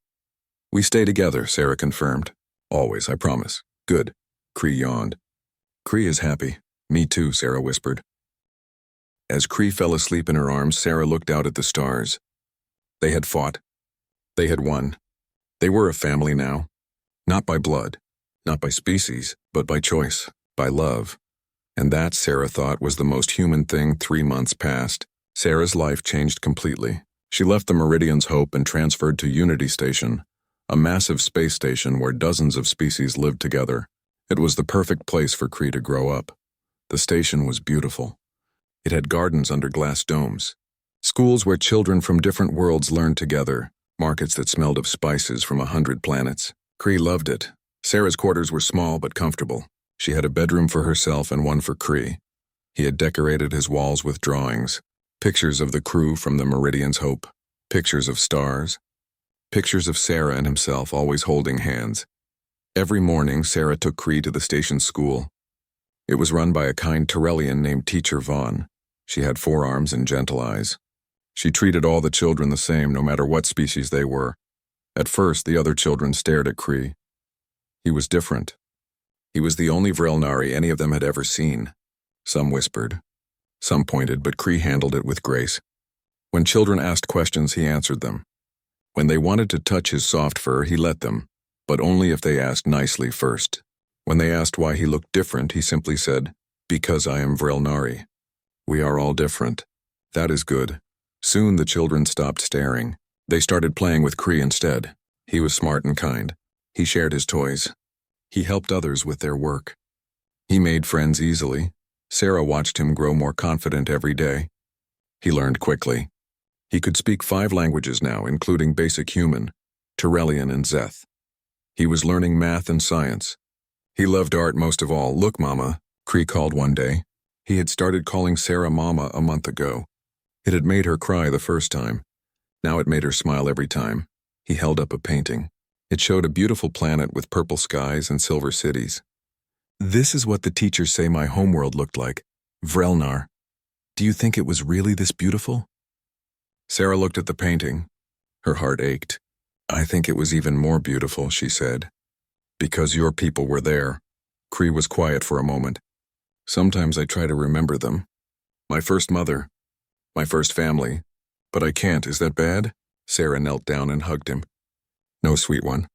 We stay together, Sarah confirmed. Always, I promise. Good. Cree yawned. Cree is happy. Me too, Sarah whispered. As Cree fell asleep in her arms, Sarah looked out at the stars. They had fought. They had won. They were a family now. Not by blood, not by species, but by choice, by love. And that, Sarah thought, was the most human thing. 3 months passed. Sarah's life changed completely. She left the Meridian's Hope and transferred to Unity Station, a massive space station where dozens of species lived together. It was the perfect place for Cree to grow up. The station was beautiful. It had gardens under glass domes, schools where children from different worlds learned together, markets that smelled of spices from 100 planets. Cree loved it. Sarah's quarters were small but comfortable. She had a bedroom for herself and one for Cree. He had decorated his walls with drawings, pictures of the crew from the Meridian's Hope, pictures of stars, pictures of Sarah and himself always holding hands. Every morning, Sarah took Cree to the station school. It was run by a kind Tyrellian named Teacher Vaughn. She had 4 arms and gentle eyes. She treated all the children the same, no matter what species they were. At first, the other children stared at Cree. He was different. He was the only Vrelnari any of them had ever seen. Some whispered. Some pointed, but Cree handled it with grace. When children asked questions, he answered them. When they wanted to touch his soft fur, he let them, but only if they asked nicely first. When they asked why he looked different, he simply said, Because I am Vrelnari. We are all different. That is good. Soon the children stopped staring. They started playing with Cree instead. He was smart and kind. He shared his toys. He helped others with their work. He made friends easily. Sarah watched him grow more confident every day. He learned quickly. He could speak 5 languages now, including basic human, Tyrellian and Zeth. He was learning math and science. He loved art most of all. Look, Mama, Cree called one day. He had started calling Sarah Mama a month ago. It had made her cry the first time. Now it made her smile every time. He held up a painting. It showed a beautiful planet with purple skies and silver cities. This is what the teachers say my homeworld looked like. Vrelnar. Do you think it was really this beautiful? Sarah looked at the painting. Her heart ached. I think it was even more beautiful, she said. Because your people were there. Cree was quiet for a moment. Sometimes I try to remember them. My first mother. My first family. But I can't, is that bad? Sarah knelt down and hugged him. No, sweet one.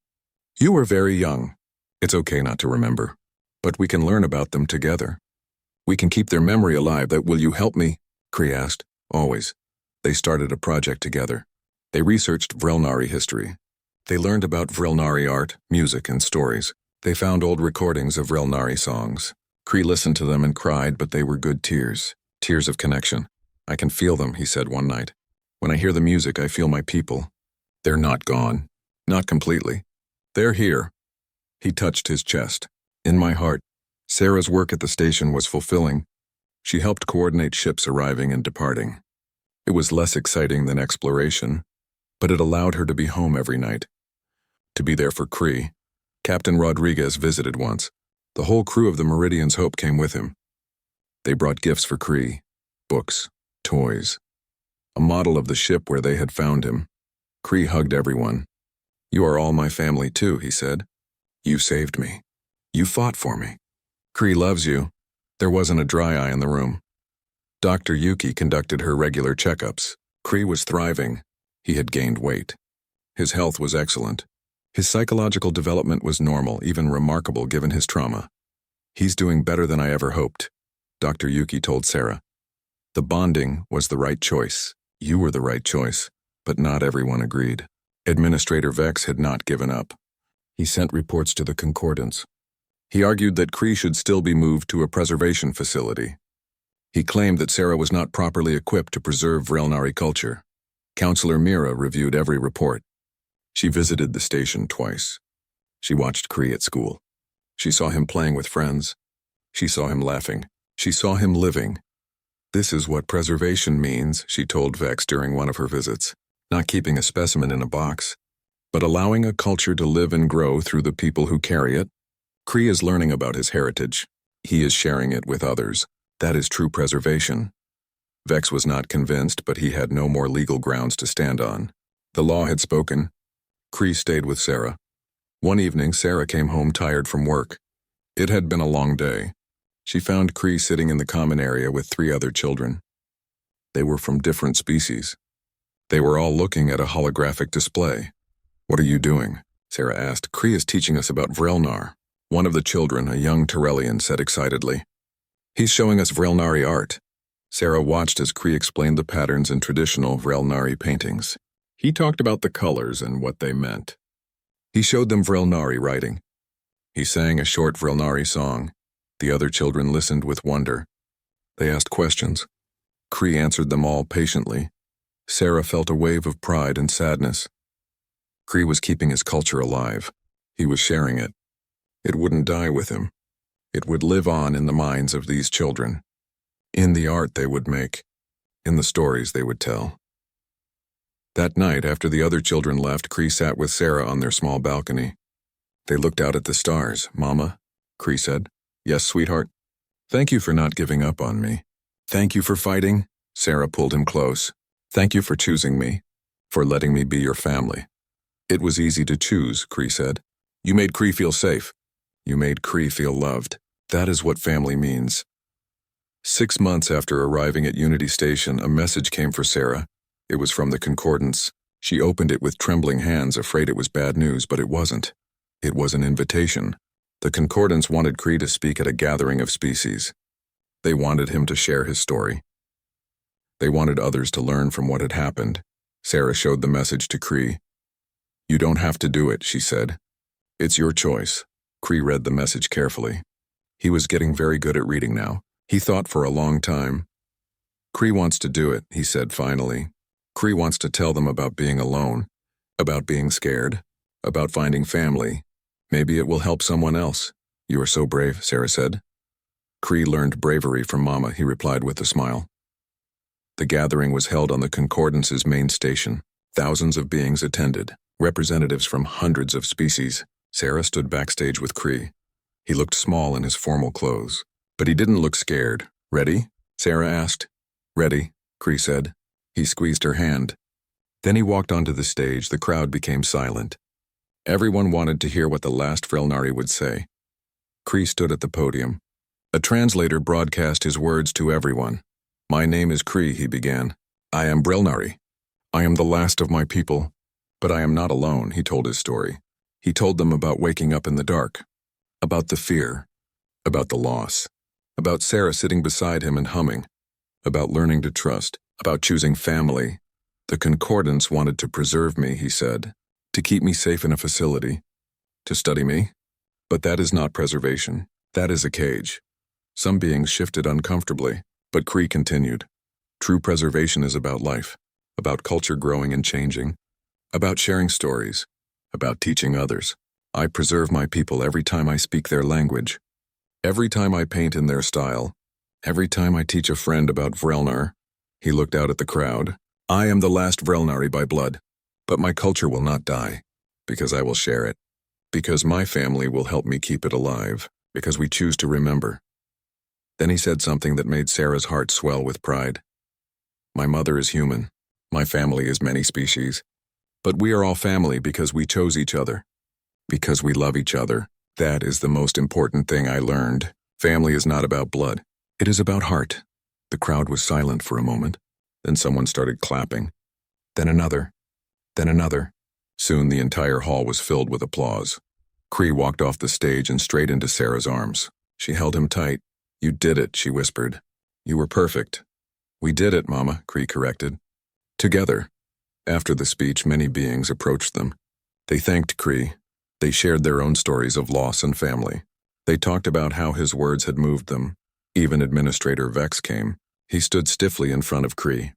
You were very young. It's okay not to remember. But we can learn about them together. We can keep their memory alive. Will you help me? Kree asked. Always. They started a project together. They researched Vrelnari history. They learned about Vrelnari art, music, and stories. They found old recordings of Vrelnari songs. Kree listened to them and cried, but they were good tears. Tears of connection. I can feel them, he said one night. When I hear the music, I feel my people. They're not gone. Not completely. They're here. He touched his chest. In my heart. Sarah's work at the station was fulfilling. She helped coordinate ships arriving and departing. It was less exciting than exploration, but it allowed her to be home every night. To be there for Kree. Captain Rodriguez visited once. The whole crew of the Meridian's Hope came with him. They brought gifts for Kree, books, toys. A model of the ship where they had found him. Kree hugged everyone. You are all my family too, he said. You saved me. You fought for me. Kree loves you. There wasn't a dry eye in the room. Dr. Yuki conducted her regular checkups. Kree was thriving. He had gained weight. His health was excellent. His psychological development was normal, even remarkable given his trauma. He's doing better than I ever hoped, Dr. Yuki told Sarah. The bonding was the right choice. You were the right choice, but not everyone agreed. Administrator Vex had not given up. He sent reports to the Concordance. He argued that Kree should still be moved to a preservation facility. He claimed that Sarah was not properly equipped to preserve Vrelnari culture. Counselor Mira reviewed every report. She visited the station twice. She watched Kree at school. She saw him playing with friends. She saw him laughing. She saw him living. This is what preservation means, she told Vex during one of her visits. Not keeping a specimen in a box, but allowing a culture to live and grow through the people who carry it. Kree is learning about his heritage. He is sharing it with others. That is true preservation. Vex was not convinced, but he had no more legal grounds to stand on. The law had spoken. Kree stayed with Sarah. One evening, Sarah came home tired from work. It had been a long day. She found Kree sitting in the common area with 3 other children. They were from different species. They were all looking at a holographic display. What are you doing? Sarah asked. Kree is teaching us about Vrelnar. One of the children, a young Terrellian, said excitedly. He's showing us Vrelnari art. Sarah watched as Kree explained the patterns in traditional Vrelnari paintings. He talked about the colors and what they meant. He showed them Vrelnari writing. He sang a short Vrelnari song. The other children listened with wonder. They asked questions. Kree answered them all patiently. Sarah felt a wave of pride and sadness. Kree was keeping his culture alive. He was sharing it. It wouldn't die with him. It would live on in the minds of these children. In the art they would make. In the stories they would tell. That night, after the other children left, Kree sat with Sarah on their small balcony. They looked out at the stars. Mama, Kree said. Yes, sweetheart. Thank you for not giving up on me. Thank you for fighting. Sarah pulled him close. Thank you for choosing me, for letting me be your family. It was easy to choose, Kree said. You made Kree feel safe. You made Kree feel loved. That is what family means. 6 months after arriving at Unity Station, a message came for Sarah. It was from the Concordance. She opened it with trembling hands, afraid it was bad news, but it wasn't. It was an invitation. The Concordance wanted Kree to speak at a gathering of species. They wanted him to share his story. They wanted others to learn from what had happened. Sarah showed the message to Kree. You don't have to do it, she said. It's your choice. Kree read the message carefully. He was getting very good at reading now. He thought for a long time. Kree wants to do it, he said finally. Kree wants to tell them about being alone, about being scared, about finding family. Maybe it will help someone else. You are so brave, Sarah said. Kree learned bravery from Mama, he replied with a smile. The gathering was held on the Concordance's main station. Thousands of beings attended, representatives from hundreds of species. Sarah stood backstage with Kree. He looked small in his formal clothes, but he didn't look scared. Ready? Sarah asked. Ready, Kree said. He squeezed her hand. Then he walked onto the stage. The crowd became silent. Everyone wanted to hear what the last Vrelnari would say. Kree stood at the podium. A translator broadcast his words to everyone. My name is Kree, he began. I am Vrelnari. I am the last of my people. But I am not alone, he told his story. He told them about waking up in the dark, about the fear, about the loss, about Sarah sitting beside him and humming, about learning to trust, about choosing family. The Concordance wanted to preserve me, he said, to keep me safe in a facility, to study me. But that is not preservation. That is a cage. Some beings shifted uncomfortably, but Cree continued. True preservation is about life, about culture growing and changing, about sharing stories, about teaching others. I preserve my people every time I speak their language, every time I paint in their style, every time I teach a friend about Vrelnar. He looked out at the crowd. I am the last Vrelnari by blood, but my culture will not die, because I will share it, because my family will help me keep it alive, because we choose to remember. Then he said something that made Sarah's heart swell with pride. My mother is human. My family is many species. But we are all family because we chose each other, because we love each other. That is the most important thing I learned. Family is not about blood. It is about heart. The crowd was silent for a moment. Then someone started clapping. Then another. Then another. Soon the entire hall was filled with applause. Cree walked off the stage and straight into Sarah's arms. She held him tight. You did it, she whispered. You were perfect. We did it, Mama, Cree corrected. Together. After the speech, many beings approached them. They thanked Cree. They shared their own stories of loss and family. They talked about how his words had moved them. Even Administrator Vex came. He stood stiffly in front of Cree.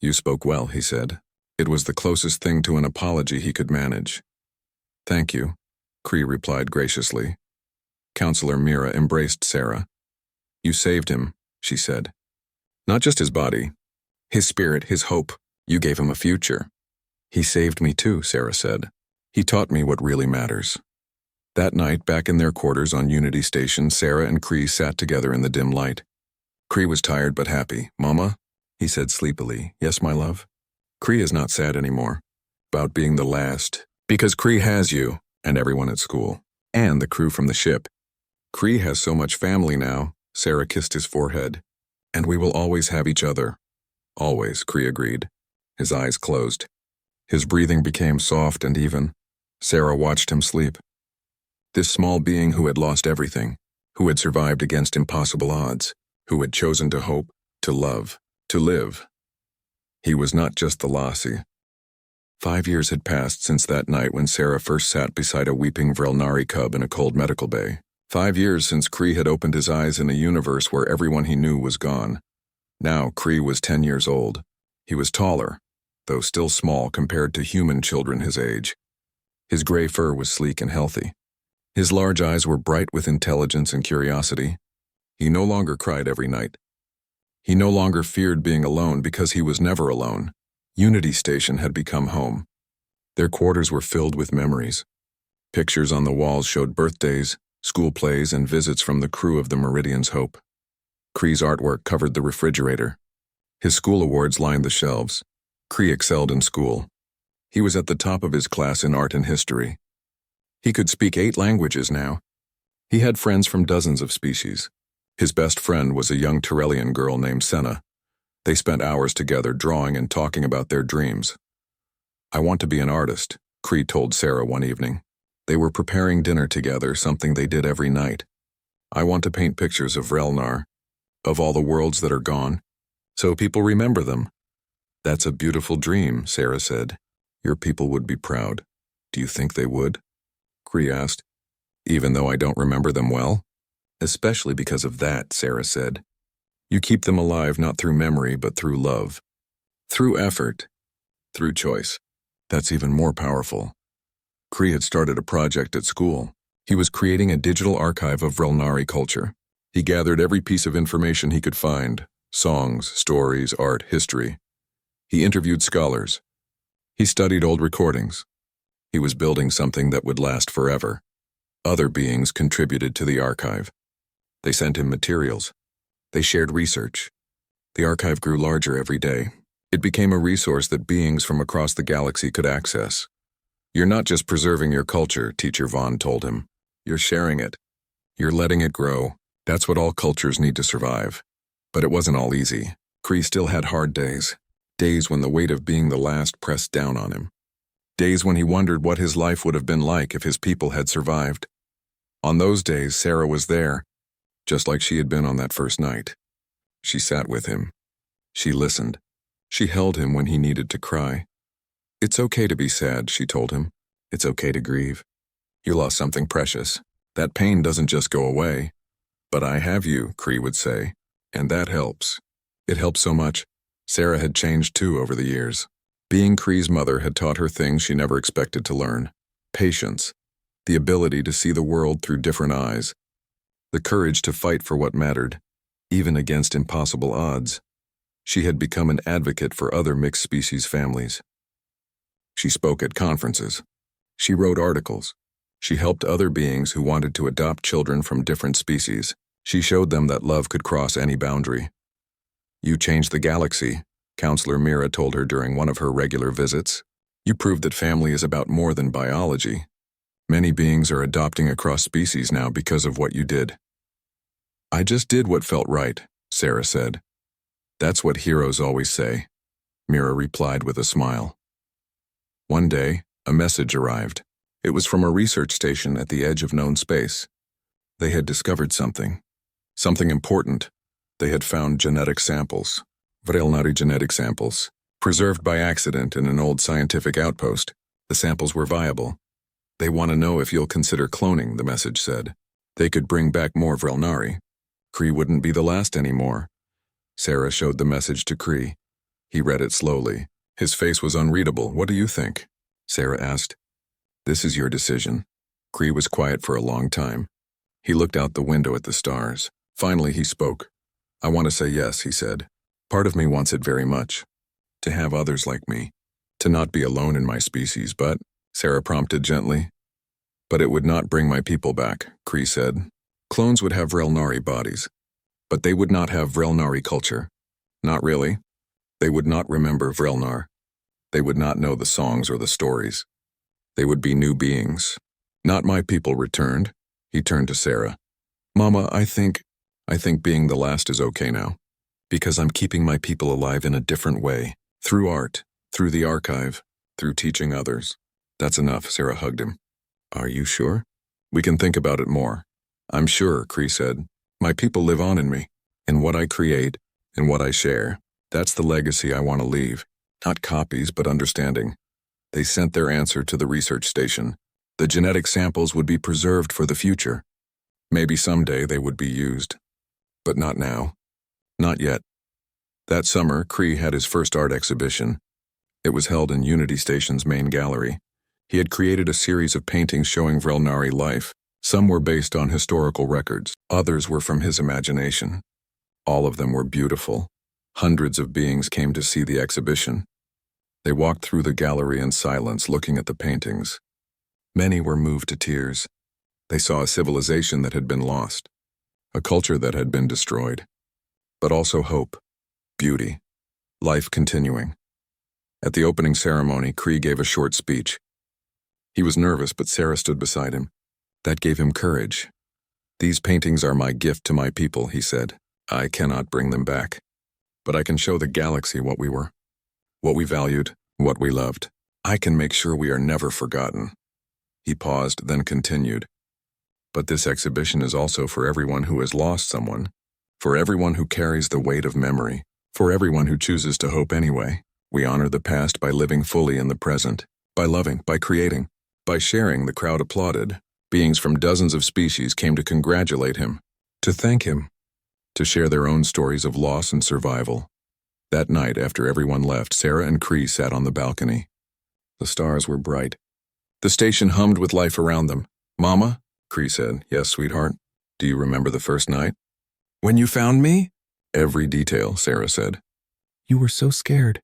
You spoke well, he said. It was the closest thing to an apology he could manage. Thank you, Cree replied graciously. Counselor Mira embraced Sarah. You saved him, she said. Not just his body. His spirit, his hope. You gave him a future. He saved me too, Sarah said. He taught me what really matters. That night, back in their quarters on Unity Station, Sarah and Cree sat together in the dim light. Cree was tired but happy. Mama, he said sleepily. Yes, my love? Cree is not sad anymore. About being the last. Because Cree has you, and everyone at school. And the crew from the ship. Cree has so much family now. Sarah kissed his forehead. And we will always have each other. Always, Cree agreed. His eyes closed. His breathing became soft and even. Sarah watched him sleep. This small being who had lost everything, who had survived against impossible odds, who had chosen to hope, to love, to live. He was not just the Lassie. 5 years had passed since that night when Sarah first sat beside a weeping Vrelnari cub in a cold medical bay. 5 years since Cree had opened his eyes in a universe where everyone he knew was gone. Now Cree was 10 years old. He was taller, though still small compared to human children his age. His gray fur was sleek and healthy. His large eyes were bright with intelligence and curiosity. He no longer cried every night. He no longer feared being alone because he was never alone. Unity Station had become home. Their quarters were filled with memories. Pictures on the walls showed birthdays, school plays, and visits from the crew of the Meridian's Hope. Cree's artwork covered the refrigerator. His school awards lined the shelves. Cree excelled in school. He was at the top of his class in art and history. He could speak 8 languages now. He had friends from dozens of species. His best friend was a young Tyrellian girl named Senna. They spent hours together drawing and talking about their dreams. I want to be an artist, Cree told Sarah one evening. They were preparing dinner together, something they did every night. I want to paint pictures of Vrelnar, of all the worlds that are gone, so people remember them. That's a beautiful dream, Sarah said. Your people would be proud. Do you think they would? Cree asked. Even though I don't remember them well? Especially because of that, Sarah said. You keep them alive not through memory, but through love. Through effort. Through choice. That's even more powerful. Cree had started a project at school. He was creating a digital archive of Vrelnari culture. He gathered every piece of information he could find. Songs, stories, art, history. He interviewed scholars. He studied old recordings. He was building something that would last forever. Other beings contributed to the archive. They sent him materials. They shared research. The archive grew larger every day. It became a resource that beings from across the galaxy could access. You're not just preserving your culture, Teacher Vaughn told him. You're sharing it. You're letting it grow. That's what all cultures need to survive. But it wasn't all easy. Cree still had hard days. Days when the weight of being the last pressed down on him. Days when he wondered what his life would have been like if his people had survived. On those days, Sarah was there, just like she had been on that first night. She sat with him. She listened. She held him when he needed to cry. "It's okay to be sad," she told him. "It's okay to grieve. You lost something precious. That pain doesn't just go away." "But I have you," Cree would say, "and that helps." It helped so much. Sarah had changed too over the years. Being Cree's mother had taught her things she never expected to learn. Patience, the ability to see the world through different eyes, the courage to fight for what mattered, even against impossible odds. She had become an advocate for other mixed-species families. She spoke at conferences. She wrote articles. She helped other beings who wanted to adopt children from different species. She showed them that love could cross any boundary. "You changed the galaxy," Counselor Mira told her during one of her regular visits. "You proved that family is about more than biology. Many beings are adopting across species now because of what you did." "I just did what felt right," Sarah said. "That's what heroes always say," Mira replied with a smile. One day, a message arrived. It was from a research station at the edge of known space. They had discovered something important. They had found genetic samples, Vrelnari genetic samples, preserved by accident in an old scientific outpost. The samples were viable. "They want to know if you'll consider cloning," the message said. "They could bring back more Vrelnari. Cree wouldn't be the last anymore." Sarah showed the message to Cree. He read it slowly. His face was unreadable. "What do you think?" Sarah asked. "This is your decision." Cree was quiet for a long time. He looked out the window at the stars. Finally, he spoke. "I want to say yes," he said. "Part of me wants it very much. To have others like me. To not be alone in my species, but," Sarah prompted gently. "But it would not bring my people back," Cree said. "Clones would have Vrelnari bodies, but they would not have Vrelnari culture. Not really. They would not remember Vrelnar. They would not know the songs or the stories. They would be new beings. Not my people returned." He turned to Sarah. "Mama, I think being the last is okay now. Because I'm keeping my people alive in a different way. Through art, through the archive, through teaching others." "That's enough," Sarah hugged him. "Are you sure?" "We can think about it more." "I'm sure," Cree said. "My people live on in me, in what I create, in what I share. That's the legacy I want to leave. Not copies, but understanding." They sent their answer to the research station. The genetic samples would be preserved for the future. Maybe someday they would be used. But not now. Not yet. That summer, Cree had his first art exhibition. It was held in Unity Station's main gallery. He had created a series of paintings showing Vrelnari life. Some were based on historical records. Others were from his imagination. All of them were beautiful. Hundreds of beings came to see the exhibition. They walked through the gallery in silence, looking at the paintings. Many were moved to tears. They saw a civilization that had been lost, a culture that had been destroyed, but also hope, beauty, life continuing. At the opening ceremony, Cree gave a short speech. He was nervous, but Sarah stood beside him. That gave him courage. "These paintings are my gift to my people," he said. "I cannot bring them back, but I can show the galaxy what we were, what we valued, what we loved. I can make sure we are never forgotten." He paused, then continued. "But this exhibition is also for everyone who has lost someone, for everyone who carries the weight of memory, for everyone who chooses to hope anyway. We honor the past by living fully in the present, by loving, by creating, by sharing." The crowd applauded. Beings from dozens of species came to congratulate him, to thank him, to share their own stories of loss and survival. That night, after everyone left, Sarah and Cree sat on the balcony. The stars were bright. The station hummed with life around them. "Mama?" Cree said. "Yes, sweetheart. Do you remember the first night?" "When you found me?" "Every detail," Sarah said. "You were so scared.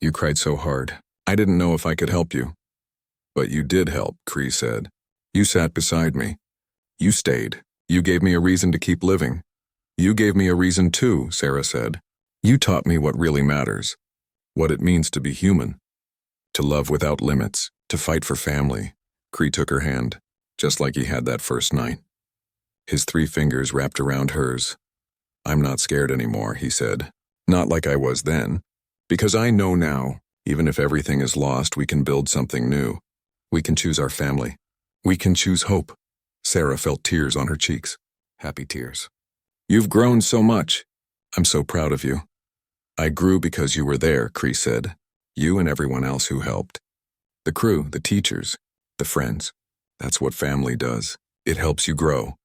You cried so hard. I didn't know if I could help you." "But you did help," Cree said. "You sat beside me. You stayed. You gave me a reason to keep living." "You gave me a reason too," Sarah said. "You taught me what really matters, what it means to be human, to love without limits, to fight for family." Cree took her hand, just like he had that first night. His 3 fingers wrapped around hers. "I'm not scared anymore," he said. "Not like I was then. Because I know now, Even if everything is lost, we can build something new. We can choose our family. We can choose hope. Sarah felt tears on her cheeks. Happy tears. You've grown so much. I'm so proud of you. I grew because you were there, Cree said. You and everyone else who helped. The crew, the teachers, the friends. That's what family does. It helps you grow.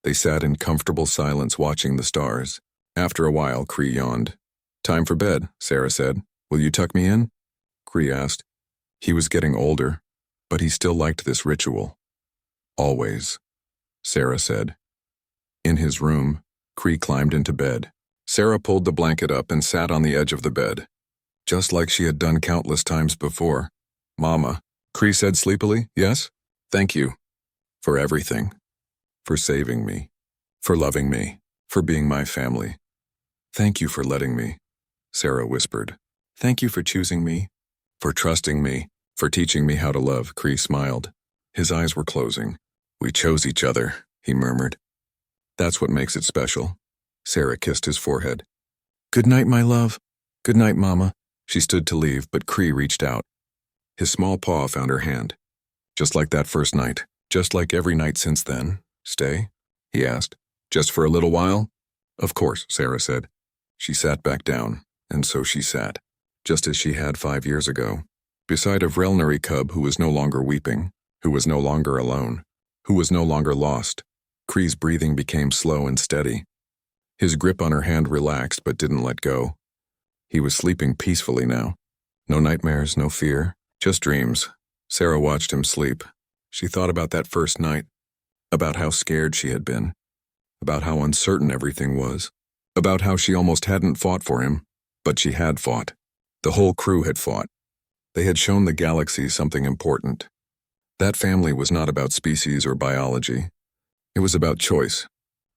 They sat in comfortable silence watching the stars. After a while, Cree yawned. Time for bed, Sarah said. Will you tuck me in? Cree asked. He was getting older, but he still liked this ritual. Always, Sarah said. In his room, Cree climbed into bed. Sarah pulled the blanket up and sat on the edge of the bed, just like she had done countless times before. Mama, Cree said sleepily, yes? Thank you. For everything. For saving me. For loving me. For being my family. Thank you for letting me, Sarah whispered. Thank you for choosing me. For trusting me. For teaching me how to love, Cree smiled. His eyes were closing. We chose each other, he murmured. That's what makes it special. Sarah kissed his forehead. Good night, my love. Good night, Mama. She stood to leave, but Cree reached out. His small paw found her hand. Just like that first night. Just like every night since then. Stay? He asked. Just for a little while? Of course, Sarah said. She sat back down, and so she sat, just as she had 5 years ago, beside a Vrelnary cub who was no longer weeping, who was no longer alone, who was no longer lost. Cree's breathing became slow and steady. His grip on her hand relaxed but didn't let go. He was sleeping peacefully now. No nightmares, no fear, just dreams. Sarah watched him sleep. She thought about that first night, about how scared she had been, about how uncertain everything was, about how she almost hadn't fought for him, but she had fought. The whole crew had fought. They had shown the galaxy something important. That family was not about species or biology. It was about choice,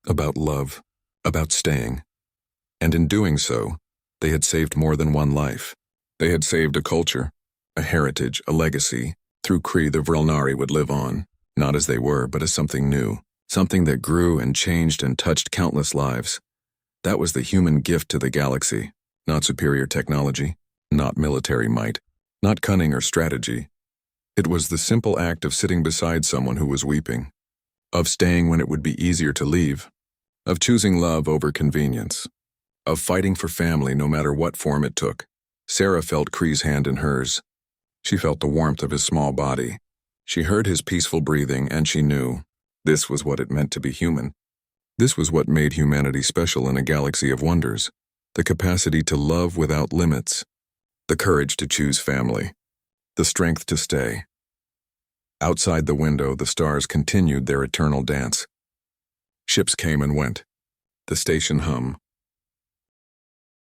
about love, about staying. And in doing so, they had saved more than one life. They had saved a culture, a heritage, a legacy. Through Cree, the Vrelnari would live on, not as they were, but as something new, something that grew and changed and touched countless lives. That was the human gift to the galaxy, not superior technology, not military might, not cunning or strategy. It was the simple act of sitting beside someone who was weeping, of staying when it would be easier to leave, of choosing love over convenience, of fighting for family no matter what form it took. Sarah felt Cree's hand in hers. She felt the warmth of his small body. She heard his peaceful breathing, and she knew this was what it meant to be human. This was what made humanity special in a galaxy of wonders, the capacity to love without limits, the courage to choose family, the strength to stay. Outside the window, the stars continued their eternal dance. Ships came and went. The station hummed.